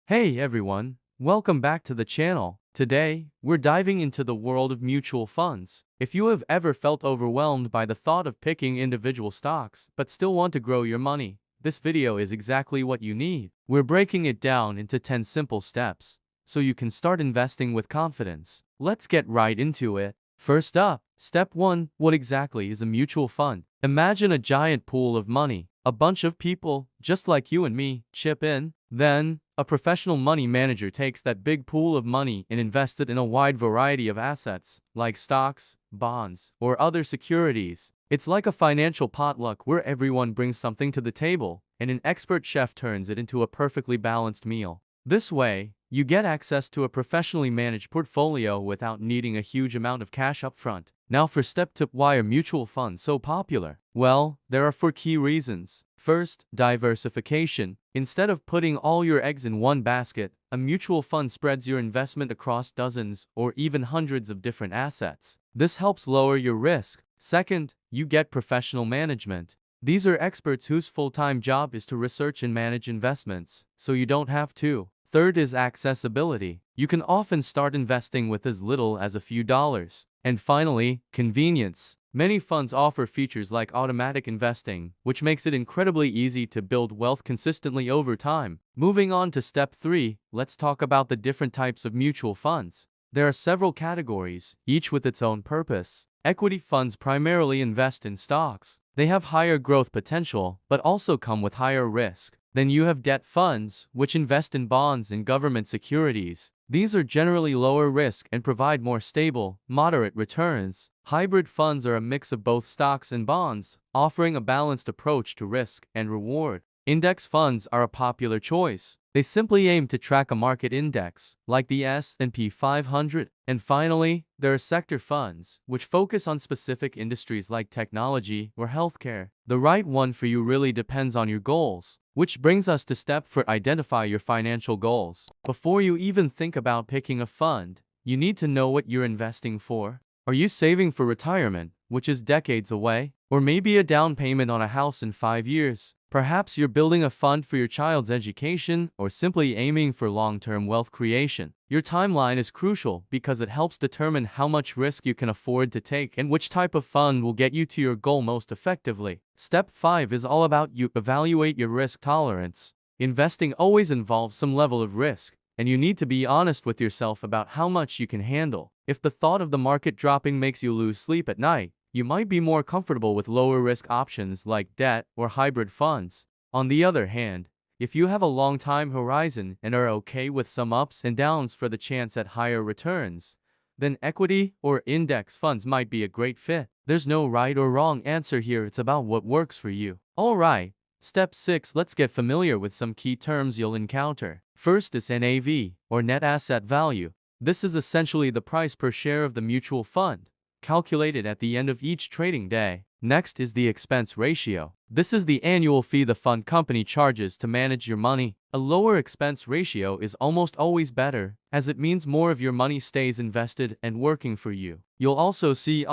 Hey everyone, welcome back to the channel. Today, we're diving into the world of mutual funds. If you have ever felt overwhelmed by the thought of picking individual stocks but still want to grow your money, this video is exactly what you need. We're breaking it down into 10 simple steps so you can start investing with confidence. Let's get right into it. First up, step 1. What exactly is a mutual fund? Imagine a giant pool of money. A bunch of people, just like you and me, chip in. Then, a professional money manager takes that big pool of money and invests it in a wide variety of assets, like stocks, bonds, or other securities. It's like a financial potluck where everyone brings something to the table, and an expert chef turns it into a perfectly balanced meal. This way, you get access to a professionally managed portfolio without needing a huge amount of cash up front. Now for step 2, why are mutual funds so popular? Well, there are 4 key reasons. First, diversification. Instead of putting all your eggs in one basket, a mutual fund spreads your investment across dozens or even hundreds of different assets. This helps lower your risk. Second, you get professional management. These are experts whose full-time job is to research and manage investments, so you don't have to. Third is accessibility. You can often start investing with as little as a few dollars. And finally, convenience. Many funds offer features like automatic investing, which makes it incredibly easy to build wealth consistently over time. Moving on to step 3, let's talk about the different types of mutual funds. There are several categories, each with its own purpose. Equity funds primarily invest in stocks. They have higher growth potential, but also come with higher risk. Then you have debt funds, which invest in bonds and government securities. These are generally lower risk and provide more stable, moderate returns. Hybrid funds are a mix of both stocks and bonds, offering a balanced approach to risk and reward. Index funds are a popular choice. They simply aim to track a market index, like the S&P 500. And finally, there are sector funds, which focus on specific industries like technology or healthcare. The right one for you really depends on your goals. Which brings us to step 4, identify your financial goals. Before you even think about picking a fund, you need to know what you're investing for. Are you saving for retirement, which is decades away? Or maybe a down payment on a house in 5 years? Perhaps you're building a fund for your child's education or simply aiming for long-term wealth creation. Your timeline is crucial because it helps determine how much risk you can afford to take and which type of fund will get you to your goal most effectively. Step 5 is all about you evaluate your risk tolerance. Investing always involves some level of risk, and you need to be honest with yourself about how much you can handle. If the thought of the market dropping makes you lose sleep at night, you might be more comfortable with lower risk options like debt or hybrid funds. On the other hand, if you have a long time horizon and are okay with some ups and downs for the chance at higher returns, then equity or index funds might be a great fit. There's no right or wrong answer here, it's about what works for you. Alright, step 6, let's get familiar with some key terms you'll encounter. First is NAV, or net asset value. This is essentially the price per share of the mutual fund, calculated at the end of each trading day. Next is the expense ratio. This is the annual fee the fund company charges to manage your money. A lower expense ratio is almost always better, as it means more of your money stays invested and working for you. You'll also see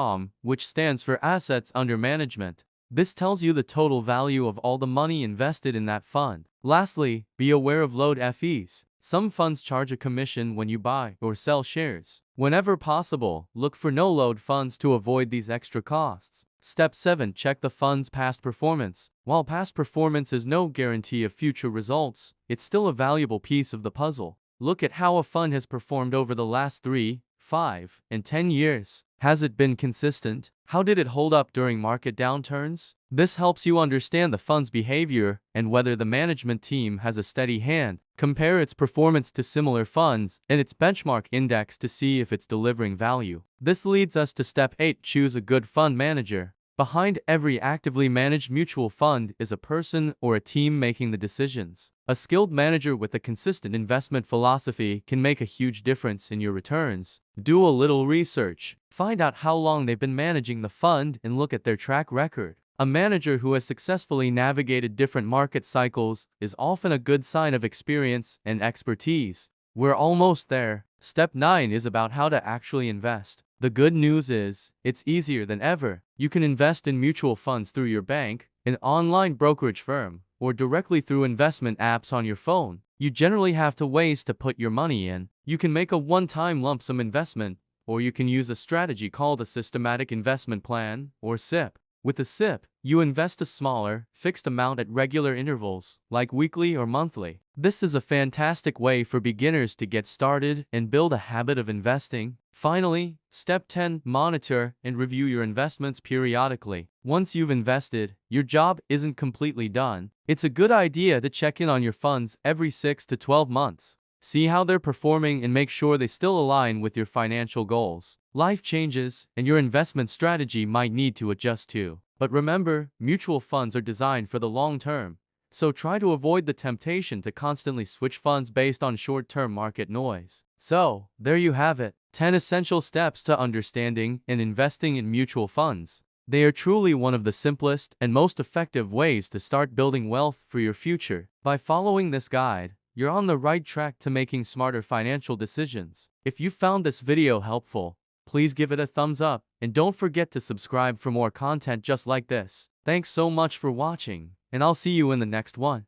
which stands for assets under management. This tells you the total value of all the money invested in that fund. Lastly, be aware of load fees. Some funds charge a commission when you buy or sell shares. Whenever possible, look for no-load funds to avoid these extra costs. Step 7. Check the fund's past performance. While past performance is no guarantee of future results, it's still a valuable piece of the puzzle. Look at how a fund has performed over the last 3, 5, and 10 years. Has it been consistent? How did it hold up during market downturns? This helps you understand the fund's behavior and whether the management team has a steady hand. Compare its performance to similar funds and its benchmark index to see if it's delivering value. This leads us to step 8, choose a good fund manager. Behind every actively managed mutual fund is a person or a team making the decisions. A skilled manager with a consistent investment philosophy can make a huge difference in your returns. Do a little research. Find out how long they've been managing the fund and look at their track record. A manager who has successfully navigated different market cycles is often a good sign of experience and expertise. We're almost there. Step 9 is about how to actually invest. The good news is, it's easier than ever. You can invest in mutual funds through your bank, an online brokerage firm, or directly through investment apps on your phone, you generally have two ways to put your money in. You can make a one-time lump sum investment, or you can use a strategy called a systematic investment plan, or SIP. With a SIP, you invest a smaller, fixed amount at regular intervals, like weekly or monthly. This is a fantastic way for beginners to get started and build a habit of investing. Finally, step 10, monitor and review your investments periodically. Once you've invested, your job isn't completely done. It's a good idea to check in on your funds every 6 to 12 months. See how they're performing and make sure they still align with your financial goals. Life changes, and your investment strategy might need to adjust too. But remember, mutual funds are designed for the long term, so try to avoid the temptation to constantly switch funds based on short-term market noise. So, there you have it, 10 essential steps to understanding and investing in mutual funds. They are truly one of the simplest and most effective ways to start building wealth for your future. By following this guide, you're on the right track to making smarter financial decisions. If you found this video helpful, please give it a thumbs up, and don't forget to subscribe for more content just like this. Thanks so much for watching, and I'll see you in the next one.